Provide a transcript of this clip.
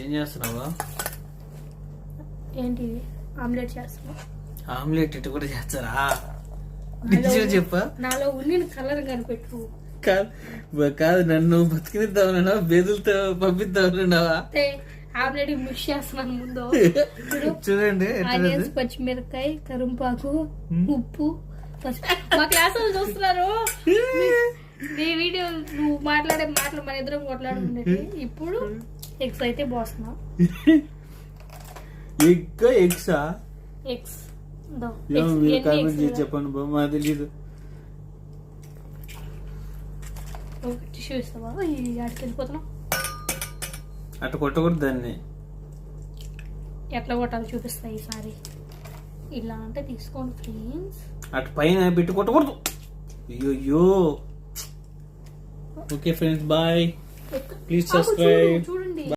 ఏం చేస్తున్నావా? ఏంటి ఆమ్లెట్ చేస్తున్నా. ఆమ్లెట్ ఇటు కూడా చేస్తారా? నిజం చెప్పా. నాలో ఉన్న కలర్ కనిపెట్టు. కాదు నన్ను బతికినిద్దామన్నా బెదులతో పంపిద్దామన్నావా? ఆమ్లెట్ మిక్స్ చేస్తున్నాను ముందు. చూడండి, ఆనియన్స్, పచ్చిమిరకాయ, కరింపాకు, ఉప్పు. మా క్లాస్ వాళ్ళు చూస్తున్నారు ఈ వీడియో. నువ్వు మాట్లాడే మాటలు మన ఇద్దరం కొట్లాడుకుంటే. ఇప్పుడు ఎగ్స్ అయితే పోస్తున్నా. ఎగ్సా? ఎగ్స్ చెప్పండి బాబు, మా తెలీదు. టిష్యూ ఇస్తావా? ఆడికి వెళ్ళిపోతున్నావు. అటు కొట్టకూడదు దాన్ని. ఎట్లా కొట్టాలో చూపిస్తా ఈసారి. ఇలా అంటే తీసుకోండి ఫ్రెండ్స్. అటు పైన పెట్టి కొట్టకూడదు. అయ్యో. Okay friends, bye. Please subscribe.